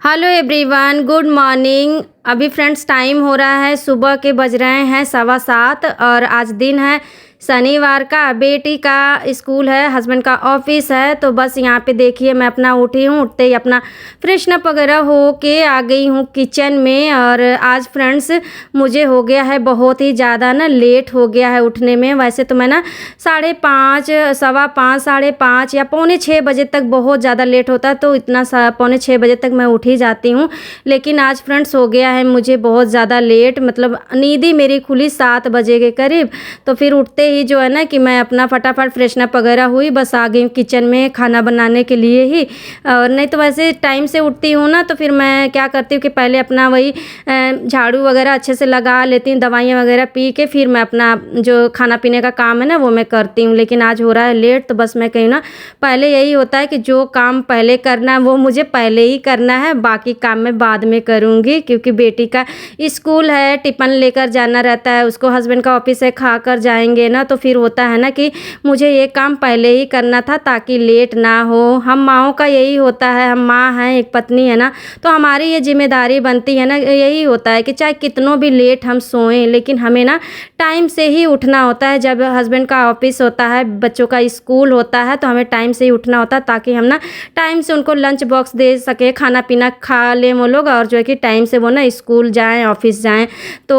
Hello everyone, good morning. अभी friends time हो रहा है, सुबह के बज रहे हैं 7:15 और आज दिन है शनिवार का। बेटी का स्कूल है, हस्बैंड का ऑफिस है। तो बस यहाँ पे देखिए मैं अपना उठी हूँ, उठते ही अपना फ्रेशनअप वगैरह हो के आ गई हूँ किचन में। और आज फ्रेंड्स मुझे हो गया है बहुत ही ज़्यादा ना लेट हो गया है उठने में। वैसे तो मैं ना 5:30, 5:15, 5:30 या 5:45 बजे तक बहुत ज़्यादा लेट होता है, तो इतना 5:45 बजे तक मैं उठ ही जाती हूँ। लेकिन आज फ्रेंड्स हो गया है मुझे बहुत ज़्यादा लेट, मतलब नींद ही मेरी खुली 7 बजे के करीब। तो फिर उठते ही जो है ना कि मैं अपना फटाफट फ्रेशनअप वगैरह हुई, बस आ गई किचन में खाना बनाने के लिए ही। और नहीं तो वैसे टाइम से उठती हूँ ना, तो फिर मैं क्या करती हूँ कि पहले अपना वही झाड़ू वगैरह अच्छे से लगा लेती हूँ, दवाइयाँ वगैरह पी के फिर मैं अपना जो खाना पीने का काम है ना वो मैं करती हूँ। लेकिन आज हो रहा है लेट, तो बस मैं कहीं ना पहले यही होता है कि जो काम पहले करना है वो मुझे पहले ही करना है, बाकी काम मैं बाद में करूँगी। क्योंकि बेटी का स्कूल है, टिफ़िन लेकर जाना रहता है, उसको हस्बैंड का ऑफिस है, खा कर जाएंगे ना, तो फिर होता है ना कि मुझे ये काम पहले ही करना था ताकि लेट ना हो। हम माँओं का यही होता है, हम माँ हैं, एक पत्नी है ना, तो हमारी ये जिम्मेदारी बनती है ना, यही होता है कि चाहे कितनों भी लेट हम सोएं लेकिन हमें ना टाइम से ही उठना होता है। जब हस्बैंड का ऑफिस होता है, बच्चों का स्कूल होता है, तो हमें टाइम से ही उठना होता है ताकि हम ना टाइम से उनको लंच बॉक्स दे सके, खाना पीना खा लें वो लोग, और जो है कि टाइम से वो ना स्कूल जाएं, ऑफिस जाएं। तो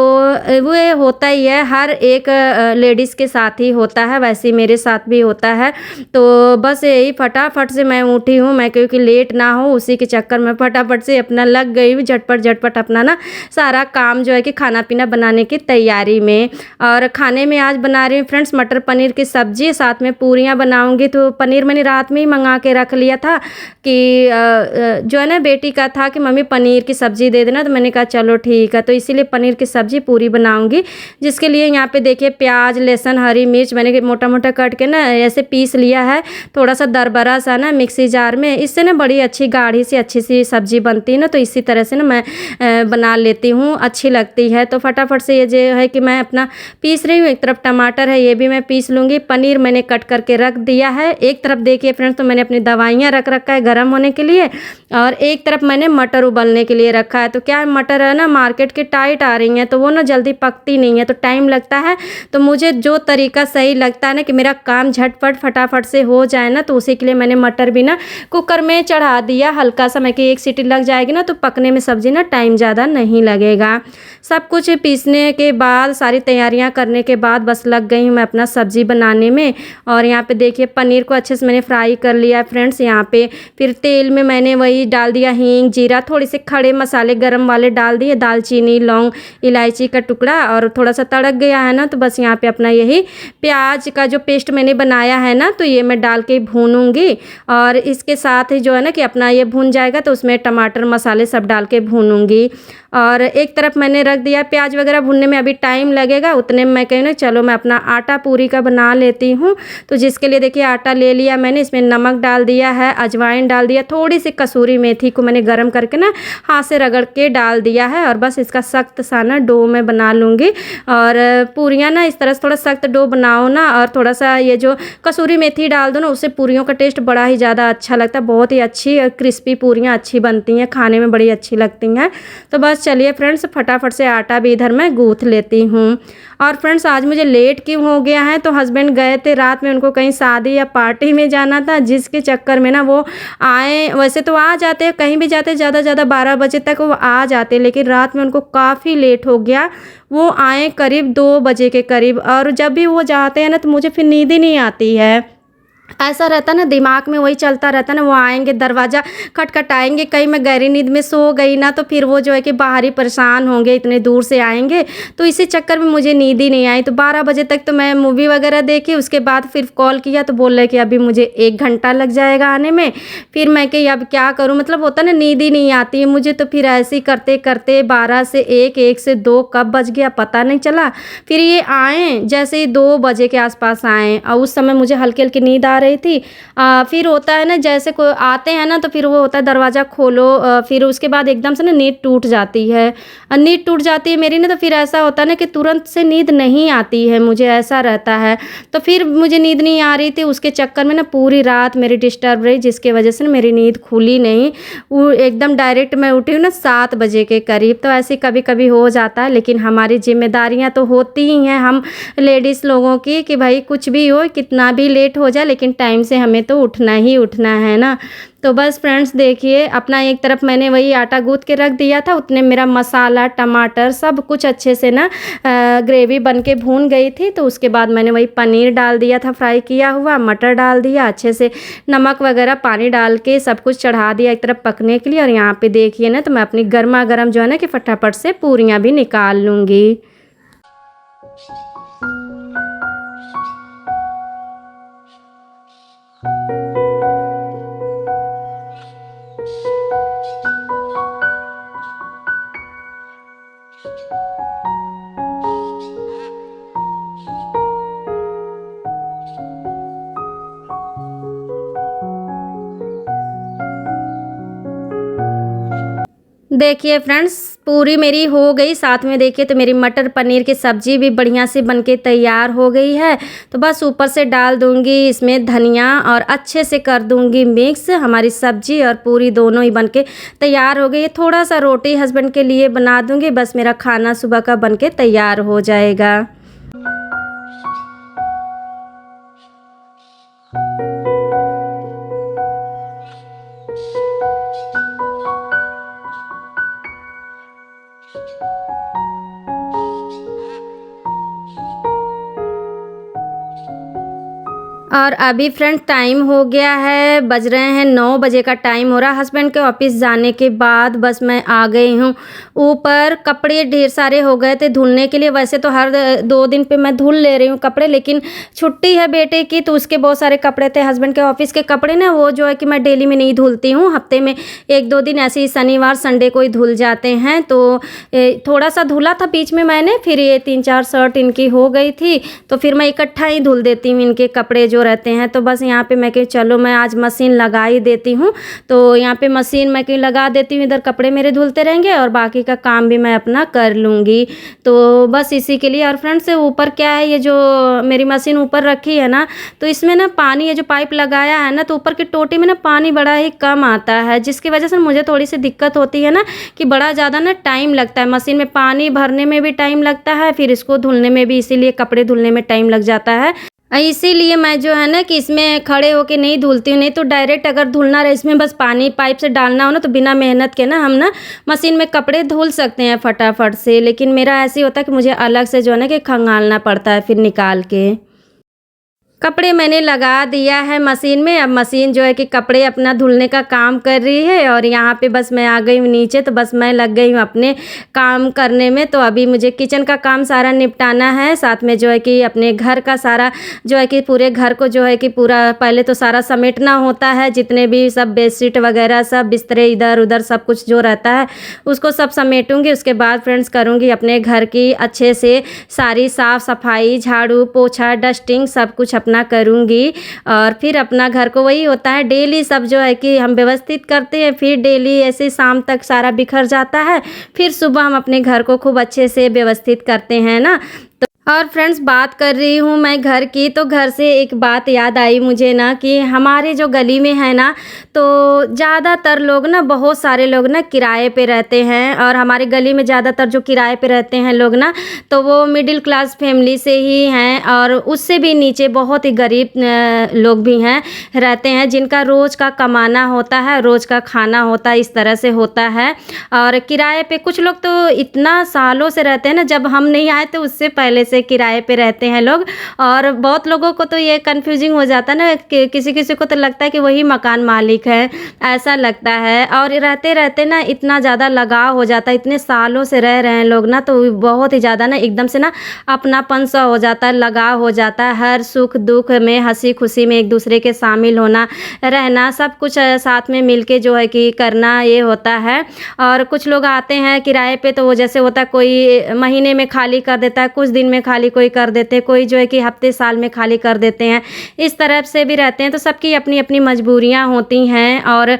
वो होता ही है, हर एक लेडीज़ के साथ ही होता है, वैसे ही मेरे साथ भी होता है। तो बस यही फटाफट से मैं उठी हूँ, मैं क्योंकि लेट ना हो उसी के चक्कर में फटाफट से अपना लग गई हूँ, झटपट झटपट अपना ना सारा काम जो है कि खाना पीना बनाने की तैयारी में। और खाने में आज बना रही हूँ फ्रेंड्स मटर पनीर की सब्ज़ी, साथ में पूरियाँ बनाऊँगी। तो पनीर मैंने रात में ही मंगा के रख लिया था कि जो है ना बेटी का था कि मम्मी पनीर की सब्ज़ी दे देना, तो मैंने कहा चलो ठीक है। तो इसीलिए पनीर की सब्ज़ी पूरी बनाऊँगी, जिसके लिए यहाँ पे देखिए प्याज, लहसुन, हरी मिर्च मैंने मोटा मोटा कट के ना ऐसे पीस लिया है, थोड़ा सा दरबरा सा ना मिक्सी जार में। इससे ना बड़ी अच्छी गाढ़ी सी अच्छी सी सब्ज़ी बनती है ना, तो इसी तरह से ना मैं बना लेती हूँ, अच्छी लगती है। तो फटाफट से ये जो है कि मैं अपना पीस रही हूँ। एक तरफ टमाटर है, ये भी मैं पीस लूँगी। पनीर मैंने कट करके रख दिया है। एक तरफ देखिए फ्रेंड्स तो मैंने अपनी दवाइयाँ रख रखा है गर्म होने के लिए, और एक तरफ मैंने मटर उबलने के लिए रखा है। तो क्या है, मटर है ना मार्केट के टाइट आ रही हैं, तो वो ना जल्दी पकती नहीं है, तो टाइम लगता है। तो मुझे जो तरीका सही लगता है ना कि मेरा काम झटपट फटाफट से हो जाए ना, तो उसी के लिए मैंने मटर भी ना कुकर में चढ़ा दिया हल्का सा, मैं कि एक सीटी लग जाएगी ना तो पकने में सब्ज़ी ना टाइम ज़्यादा नहीं लगेगा। सब कुछ पीसने के बाद, सारी तैयारियां करने के बाद बस लग गई हूँ मैं अपना सब्ज़ी बनाने में। और यहाँ पे देखिए पनीर को अच्छे से मैंने फ्राई कर लिया फ्रेंड्स। यहाँ पे फिर तेल में मैंने वही डाल दिया हींग, जीरा, थोड़े से खड़े मसाले गरम वाले डाल दिए, दालचीनी, लौंग, इलायची का टुकड़ा, और थोड़ा सा तड़क गया है ना, तो बस यहाँ पे अपना यही प्याज का जो पेस्ट मैंने बनाया है ना, तो ये मैं डाल के भूनूंगी। और इसके साथ ही जो है ना कि अपना ये भून जाएगा तो उसमें टमाटर मसाले सब डाल के भूनूंगी। और एक तरफ मैंने रख दिया, प्याज वगैरह भूनने में अभी टाइम लगेगा, उतने में मैं कहीं ना चलो मैं अपना आटा पूरी का बना लेती हूँ। तो जिसके लिए देखिए आटा ले लिया मैंने, इसमें नमक डाल दिया है, अजवाइन डाल दिया, थोड़ी सी कसूरी मेथी को मैंने गरम करके ना हाथ से रगड़ के डाल दिया है। और बस इसका सख्त सा ना डो मैं बना लूँगी। और पूरियाँ ना इस तरह से थोड़ा सख्त डो बनाओ ना, और थोड़ा सा ये जो कसूरी मेथी डाल दो ना, उससे पूरियों का टेस्ट बड़ा ही ज़्यादा अच्छा लगता है। बहुत ही अच्छी और क्रिस्पी पूरियाँ अच्छी बनती हैं, खाने में बड़ी अच्छी लगती हैं। तो बस चलिए फ्रेंड्स फटाफट से आटा भी इधर मैं गूँथ लेती हूँ। और फ्रेंड्स आज मुझे लेट क्यों हो गया है, तो हस्बैंड गए थे रात में, उनको कहीं शादी या पार्टी में जाना था, जिसके चक्कर में ना वो आए। वैसे तो आ जाते हैं, कहीं भी जाते ज़्यादा 12 बजे तक वो आ जाते, लेकिन रात में उनको काफ़ी लेट हो गया। वो आए करीब 2 बजे के करीब, और जब भी वो जाते हैं ना तो मुझे फिर नींद ही नहीं आती है। ऐसा रहता ना दिमाग में वही चलता रहता ना, वो आएंगे दरवाज़ा खटखटाएंगे, कहीं मैं गहरी नींद में सो गई ना तो फिर वो जो है कि बाहर ही परेशान होंगे, इतने दूर से आएंगे। तो इसी चक्कर में मुझे नींद ही नहीं आई। तो 12 बजे तक तो मैं मूवी वगैरह देखी, उसके बाद फिर कॉल किया तो बोल रहे कि अभी मुझे 1 घंटा लग जाएगा आने में। फिर मैं कि अब क्या करूँ, मतलब होता ना नींद ही नहीं आती है मुझे। तो फिर ऐसे ही करते करते 12 से 1, 1 से 2 कब बज गया पता नहीं चला। फिर ये आए जैसे ही 2 बजे के आसपास आए, और उस समय मुझे हल्की हल्की नींद आ आ रही थी। फिर होता है ना जैसे कोई आते हैं ना तो फिर वो होता है दरवाज़ा खोलो, फिर उसके बाद एकदम से ना नींद टूट जाती है। नींद टूट जाती है मेरी ना तो फिर ऐसा होता है ना कि तुरंत से नींद नहीं आती है मुझे, ऐसा रहता है। तो फिर मुझे नींद नहीं आ रही थी, उसके चक्कर में ना पूरी रात मेरी डिस्टर्ब रही, जिसकी वजह से ना मेरी नींद खुली नहीं। वो एकदम डायरेक्ट मैं उठी हूँ ना 7 बजे के करीब। तो ऐसे कभी-कभी हो जाता है, लेकिन हमारी ज़िम्मेदारियाँ तो होती ही हैं हम लेडीज़ लोगों की कि भाई कुछ भी हो, कितना भी लेट हो जाए लेकिन टाइम से हमें तो उठना ही उठना है ना। तो बस फ्रेंड्स देखिए, अपना एक तरफ मैंने वही आटा गूँथ के रख दिया था, उतने मेरा मसाला, टमाटर सब कुछ अच्छे से ना ग्रेवी बन के भून गई थी। तो उसके बाद मैंने वही पनीर डाल दिया था फ्राई किया हुआ, मटर डाल दिया, अच्छे से नमक वगैरह पानी डाल के सब कुछ चढ़ा दिया एक तरफ पकने के लिए। और यहाँ पे देखिए ना तो मैं अपनी गरमा-गरम जो है ना कि फटाफट से पूरियाँ भी निकाल लूँगी। देखिए फ्रेंड्स, पूरी मेरी हो गई, साथ में देखिए तो मेरी मटर पनीर की सब्ज़ी भी बढ़िया से बन के तैयार हो गई है। तो बस ऊपर से डाल दूँगी इसमें धनिया और अच्छे से कर दूँगी मिक्स। हमारी सब्ज़ी और पूरी दोनों ही बन के तैयार हो गई है। थोड़ा-सा रोटी हस्बैंड के लिए बना दूँगी, बस मेरा खाना सुबह का बन के तैयार हो जाएगा। और अभी फ्रेंड टाइम हो गया है, बज रहे हैं 9 बजे का टाइम हो रहा है। हस्बैंड के ऑफिस जाने के बाद बस मैं आ गई हूँ ऊपर। कपड़े ढेर सारे हो गए थे धुलने के लिए। वैसे तो हर 2 दिन पे मैं धुल ले रही हूँ कपड़े, लेकिन छुट्टी है बेटे की तो उसके बहुत सारे कपड़े थे। हस्बैंड के ऑफिस के कपड़े ना वो जो है कि मैं डेली में नहीं धुलती हूँ, हफ्ते में 1-2 दिन ऐसे ही शनिवार संडे को ही धुल जाते हैं। तो थोड़ा सा धुला था बीच में मैंने, फिर ये 3-4 शर्ट इनकी हो गई थी तो फिर मैं इकट्ठा ही धुल देती हूँ इनके कपड़े जो रहते हैं। तो बस यहाँ पे मैं कही चलो मैं आज मशीन लगा ही देती हूँ। तो यहाँ पे मशीन मैं कहीं लगा देती हूँ, इधर कपड़े मेरे धुलते रहेंगे और बाकी का काम भी मैं अपना कर लूँगी। तो बस इसी के लिए। और फ्रेंड्स से ऊपर क्या है, ये जो मेरी मशीन ऊपर रखी है ना तो इसमें ना पानी, ये जो पाइप लगाया है ना तो ऊपर की टोटी में ना पानी बड़ा ही कम आता है, जिसकी वजह से मुझे थोड़ी सी दिक्कत होती है ना कि बड़ा ज़्यादा ना टाइम लगता है। मशीन में पानी भरने में भी टाइम लगता है, फिर इसको धुलने में भी, इसीलिए कपड़े धुलने में टाइम लग जाता है। इसीलिए मैं जो है ना कि इसमें खड़े होके नहीं धुलती हूँ। नहीं तो डायरेक्ट अगर धुलना रहे, इसमें बस पानी पाइप से डालना हो ना तो बिना मेहनत के ना हम ना मशीन में कपड़े धुल सकते हैं फटाफट से। लेकिन मेरा ऐसे ही होता है कि मुझे अलग से जो है ना कि खंगालना पड़ता है फिर निकाल के। कपड़े मैंने लगा दिया है मशीन में। अब मशीन जो है कि कपड़े अपना धुलने का काम कर रही है और यहाँ पे बस मैं आ गई हूँ नीचे। तो बस मैं लग गई हूँ अपने काम करने में। तो अभी मुझे किचन का काम सारा निपटाना है, साथ में जो है कि अपने घर का सारा जो है कि पूरे घर को जो है कि पूरा पहले तो सारा समेटना होता है, जितने भी सब बेडशीट वगैरह सब बिस्तरे इधर उधर सब कुछ जो रहता है उसको सब समेटूँगी। उसके बाद फ्रेंड्स करूँगी अपने घर की अच्छे से सारी साफ़ सफाई, झाड़ू पोछा डस्टिंग सब कुछ अपना करूँगी। और फिर अपना घर को, वही होता है डेली सब जो है कि हम व्यवस्थित करते हैं, फिर डेली ऐसे शाम तक सारा बिखर जाता है, फिर सुबह हम अपने घर को खूब अच्छे से व्यवस्थित करते हैं ना। और फ्रेंड्स बात कर रही हूँ मैं घर की, तो घर से एक बात याद आई मुझे ना कि हमारे जो गली में है ना तो ज़्यादातर लोग ना, बहुत सारे लोग ना किराए पे रहते हैं। और हमारे गली में ज़्यादातर जो किराए पे रहते हैं लोग ना तो वो मिडिल क्लास फैमिली से ही हैं और उससे भी नीचे बहुत ही गरीब लोग भी हैं रहते हैं, जिनका रोज़ का कमाना होता है, रोज़ का खाना होता है, इस तरह से होता है। और किराए पे कुछ लोग तो इतना सालों से रहते हैं ना, जब हम नहीं आए तो उससे पहले से किराए पे रहते हैं लोग। और बहुत लोगों को तो ये कंफ्यूजिंग हो जाता है ना कि किसी किसी को तो लगता है कि वही मकान मालिक है, ऐसा लगता है। और रहते रहते ना इतना ज़्यादा लगाव हो जाता है, इतने सालों से रह रहे हैं लोग ना तो बहुत ही ज़्यादा ना एकदम से ना अपनापन सा हो जाता है, लगाव हो जाता है। हर सुख दुख में, हंसी खुशी में एक दूसरे के शामिल होना, रहना, सब कुछ साथ में मिलके जो है कि करना, ये होता है। और कुछ लोग आते हैं किराए पे तो वो जैसे होता है कोई महीने में खाली कर देता है, कुछ दिन में खाली कोई कर देते हैं, कोई जो है कि हफ्ते साल में खाली कर देते हैं, इस तरह से भी रहते हैं। तो सबकी अपनी अपनी मजबूरियां होती हैं और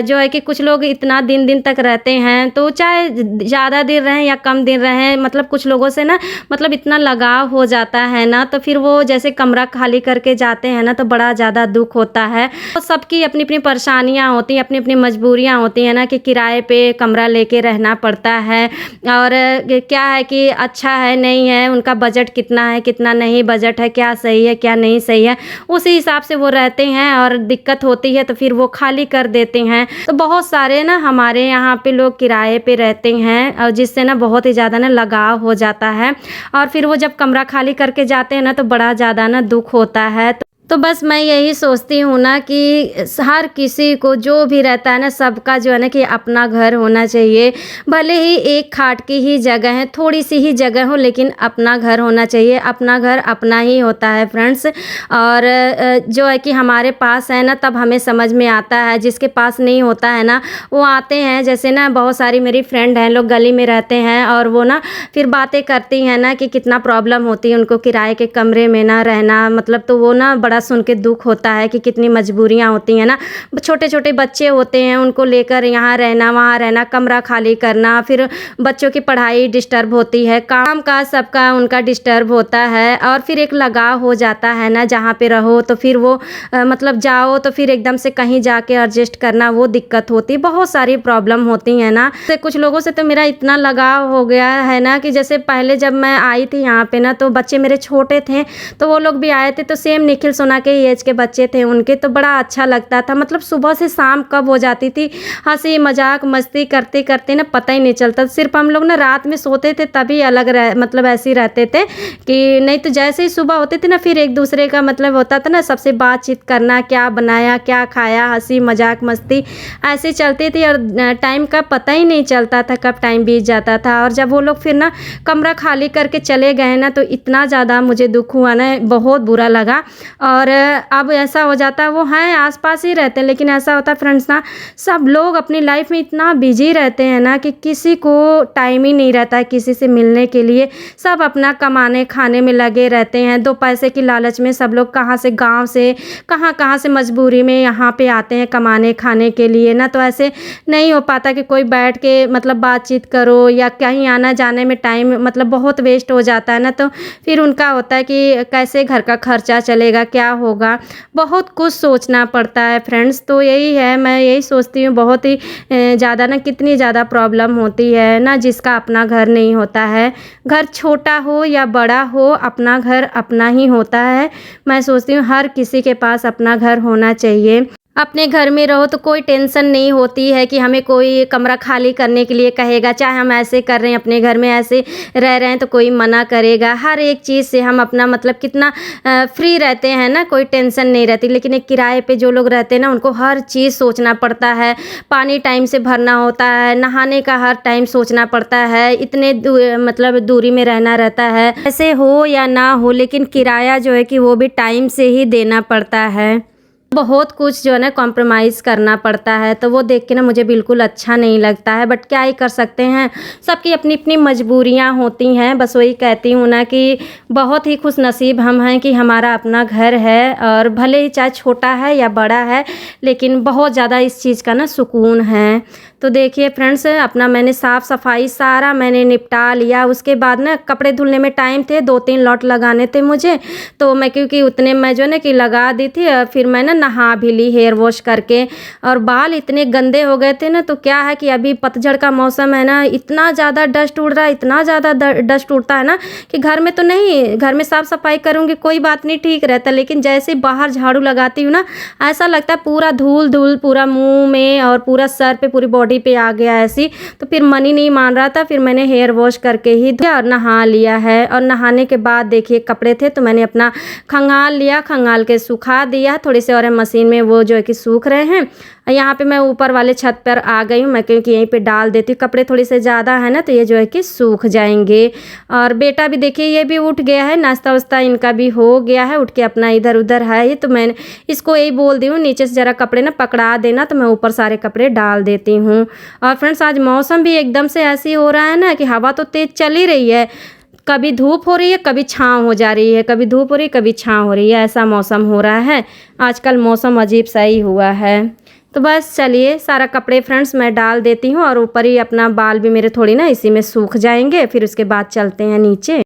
जो है कि कुछ लोग इतना दिन दिन तक रहते हैं, तो चाहे ज़्यादा दिन रहें या कम दिन रहें, मतलब कुछ लोगों से ना मतलब इतना लगाव हो जाता है ना, तो फिर वो जैसे कमरा खाली करके जाते हैं ना, तो बड़ा ज़्यादा दुख होता है। तो सबकी अपनी अपनी परेशानियां होती हैं, अपनी अपनी मजबूरियां होती हैं ना, कि किराए पे कमरा लेके रहना पड़ता है। और क्या है कि अच्छा है नहीं है, उनका बजट कितना है कितना नहीं बजट है, क्या सही है क्या नहीं सही है, उसी हिसाब से वो रहते हैं और दिक्कत होती है तो फिर वो खाली कर देते हैं। तो बहुत सारे ना हमारे यहाँ पे लोग किराए पे रहते हैं और जिससे ना बहुत ही ज़्यादा ना लगाव हो जाता है, और फिर वो जब कमरा खाली करके जाते हैं ना, तो बड़ा ज़्यादा ना दुख होता है। तो बस मैं यही सोचती हूँ ना कि हर किसी को जो भी रहता है ना, सबका जो है ना कि अपना घर होना चाहिए। भले ही एक खाट की ही जगह है, थोड़ी सी ही जगह हो, लेकिन अपना घर होना चाहिए। अपना घर अपना ही होता है फ्रेंड्स। और जो है कि हमारे पास है ना, तब हमें समझ में आता है। जिसके पास नहीं होता है ना, वो आते हैं, जैसे ना बहुत सारी मेरी फ्रेंड हैं, लोग गली में रहते हैं और वो ना फिर बातें करती हैं ना कि कितना प्रॉब्लम होती है उनको किराए के कमरे में ना रहना, मतलब तो वो ना बड़ा सुन के दुख होता है कि कितनी मजबूरियां होती हैं ना। छोटे छोटे बच्चे होते हैं, उनको लेकर यहाँ रहना वहाँ रहना, कमरा खाली करना, फिर बच्चों की पढ़ाई डिस्टर्ब होती है, काम का सबका उनका डिस्टर्ब होता है, और फिर एक लगाव हो जाता है ना जहाँ पे रहो, तो फिर वो मतलब जाओ तो फिर एकदम से कहीं जाके एडजस्ट करना, वो दिक्कत होती है। बहुत सारी प्रॉब्लम होती है ना। तो कुछ लोगों से तो मेरा इतना लगाव हो गया है ना कि जैसे पहले जब मैं आई थी यहाँ पे ना, तो बच्चे मेरे छोटे थे, तो वो लोग भी आए थे, तो सेम निखिल सोना के एज के बच्चे थे उनके, तो बड़ा अच्छा लगता था। मतलब सुबह से शाम कब हो जाती थी, हंसी मजाक मस्ती करते करते ना पता ही नहीं चलता। सिर्फ हम लोग ना रात में सोते थे तभी अलग मतलब ऐसे ही रहते थे, कि नहीं तो जैसे ही सुबह होती थी ना, फिर एक दूसरे का मतलब होता था ना, सबसे बातचीत करना, क्या बनाया क्या खाया, हंसी मजाक मस्ती ऐसे चलती थी, और टाइम का पता ही नहीं चलता था कब टाइम बीत जाता था। और जब वो लोग फिर ना कमरा खाली करके चले गए ना, तो इतना ज़्यादा मुझे दुख हुआ ना, बहुत बुरा लगा। और अब ऐसा हो जाता है, वो हैं आसपास ही रहते हैं, लेकिन ऐसा होता है फ्रेंड्स ना, सब लोग अपनी लाइफ में इतना बिजी रहते हैं ना, कि किसी को टाइम ही नहीं रहता है किसी से मिलने के लिए। सब अपना कमाने खाने में लगे रहते हैं, दो पैसे की लालच में सब लोग कहाँ से गांव से कहाँ से मजबूरी में यहाँ पे आते हैं कमाने खाने के लिए ना। तो ऐसे नहीं हो पाता कि कोई बैठ के मतलब बातचीत करो, या कहीं आना जाने में टाइम मतलब बहुत वेस्ट हो जाता है ना। तो फिर उनका होता है कि कैसे घर का खर्चा चलेगा, क्या होगा, बहुत कुछ सोचना पड़ता है फ्रेंड्स। तो यही है, मैं यही सोचती हूँ, बहुत ही ज़्यादा ना कितनी ज़्यादा प्रॉब्लम होती है ना, जिसका अपना घर नहीं होता है। घर छोटा हो या बड़ा हो, अपना घर अपना ही होता है। मैं सोचती हूँ हर किसी के पास अपना घर होना चाहिए। अपने घर में रहो तो कोई टेंशन नहीं होती है कि हमें कोई कमरा खाली करने के लिए कहेगा, चाहे हम ऐसे कर रहे हैं अपने घर में ऐसे रह रहे हैं तो कोई मना करेगा। हर एक चीज़ से हम अपना मतलब कितना फ्री रहते हैं ना, कोई टेंशन नहीं रहती। लेकिन एक किराए पे जो लोग रहते हैं ना, उनको हर चीज़ सोचना पड़ता है, पानी टाइम से भरना होता है, नहाने का हर टाइम सोचना पड़ता है, इतने मतलब दूरी में रहना रहता है। ऐसे हो या ना हो, लेकिन किराया जो है कि वो भी टाइम से ही देना पड़ता है। बहुत कुछ जो है ना कॉम्प्रोमाइज़ करना पड़ता है, तो वो देख के ना मुझे बिल्कुल अच्छा नहीं लगता है। बट क्या ही कर सकते हैं, सबकी अपनी अपनी मजबूरियां होती हैं। बस वही कहती हूँ ना कि बहुत ही खुशनसीब हम हैं कि हमारा अपना घर है, और भले ही चाहे छोटा है या बड़ा है, लेकिन बहुत ज़्यादा इस चीज़ का ना सुकून है। तो देखिए फ्रेंड्स, अपना मैंने साफ़ सफाई सारा मैंने निपटा लिया। उसके बाद ना कपड़े धुलने में टाइम थे, 2-3 लॉट लगाने थे मुझे, तो मैं क्योंकि उतने मैं जो है ना कि लगा दी थी, और फिर मैं ना नहा भी ली हेयर वॉश करके। और बाल इतने गंदे हो गए थे ना, तो क्या है कि अभी पतझड़ का मौसम है ना, इतना ज़्यादा डस्ट उड़ रहा है, इतना ज़्यादा डस्ट उड़ता है ना कि घर में तो नहीं, घर में साफ़ सफाई करूँगी कोई बात नहीं, ठीक रहता, लेकिन जैसे बाहर झाड़ू लगाती हूँ ना, ऐसा लगता है पूरा धूल धूल पूरा मुँह में और पूरा सर पे पूरी बॉडी पे आ गया ऐसी। तो फिर मन ही नहीं मान रहा था, फिर मैंने हेयर वॉश करके ही धोया और नहा लिया है। और नहाने के बाद देखिए कपड़े थे तो मैंने अपना खंगाल लिया, खंगाल के सुखा दिया थोड़े से, और मशीन में वो जो है कि सूख रहे हैं। यहाँ पे मैं ऊपर वाले छत पर आ गई हूँ, मैं क्योंकि यहीं पे डाल देती हूँ, कपड़े थोड़े से ज़्यादा है ना, तो ये जो है कि सूख जाएंगे। और बेटा भी देखिए ये भी उठ गया है, नाश्ता वास्ता इनका भी हो गया है, उठ के अपना इधर उधर है ये। तो मैंने इसको यही बोल दी हूँ नीचे से ज़रा कपड़े ना पकड़ा देना, तो मैं ऊपर सारे कपड़े डाल देती हूँ। और फ्रेंड्स आज मौसम भी एकदम से ऐसी हो रहा है ना कि हवा तो तेज़ चल ही रही है, कभी धूप हो रही है, कभी छाँव हो जा रही है, कभी धूप हो रही है, कभी छाँव हो रही है, ऐसा मौसम हो रहा है। आजकल मौसम अजीब सा ही हुआ है। तो बस चलिए सारा कपड़े फ्रेंड्स मैं डाल देती हूँ और ऊपर ही अपना बाल भी मेरे थोड़ी ना इसी में सूख जाएंगे, फिर उसके बाद चलते हैं नीचे।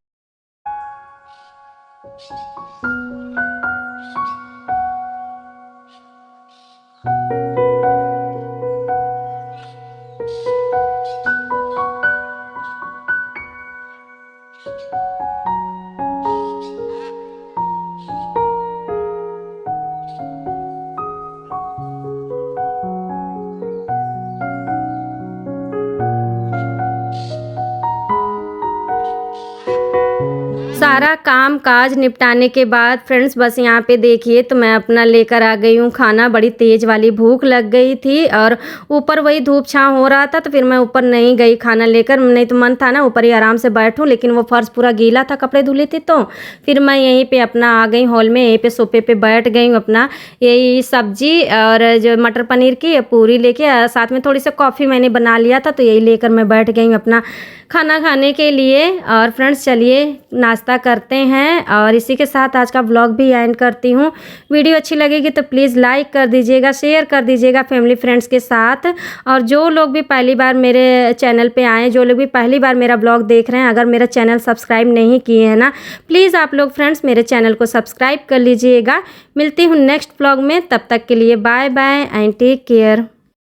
सारा काम काज निपटाने के बाद फ्रेंड्स बस यहाँ पे देखिए तो मैं अपना लेकर आ गई हूँ खाना। बड़ी तेज़ वाली भूख लग गई थी और ऊपर वही धूप छाँव हो रहा था, तो फिर मैं ऊपर नहीं गई खाना लेकर। नहीं तो मन था ना ऊपर ही आराम से बैठूँ, लेकिन वो फर्श पूरा गीला था, कपड़े धुले थे। तो फिर मैं यहीं पे अपना आ गई हॉल में, यहीं पे सोफे पे बैठ गई हूँ। अपना यही सब्जी और जो मटर पनीर की पूरी लेके, साथ में थोड़ी सी कॉफ़ी मैंने बना लिया था, तो यही लेकर मैं बैठ गई हूँ अपना खाना खाने के लिए। और फ्रेंड्स चलिए नाश्ता करते हैं और इसी के साथ आज का व्लॉग भी एंड करती हूँ। वीडियो अच्छी लगेगी तो प्लीज़ लाइक कर दीजिएगा, शेयर कर दीजिएगा फैमिली फ्रेंड्स के साथ। और जो लोग भी पहली बार मेरे चैनल पे आए, जो लोग भी पहली बार मेरा व्लॉग देख रहे हैं, अगर मेरा चैनल सब्सक्राइब नहीं किए हैं ना, प्लीज़ आप लोग फ्रेंड्स मेरे चैनल को सब्सक्राइब कर लीजिएगा। मिलती हूँ नेक्स्ट व्लॉग में, तब तक के लिए bye bye and take care.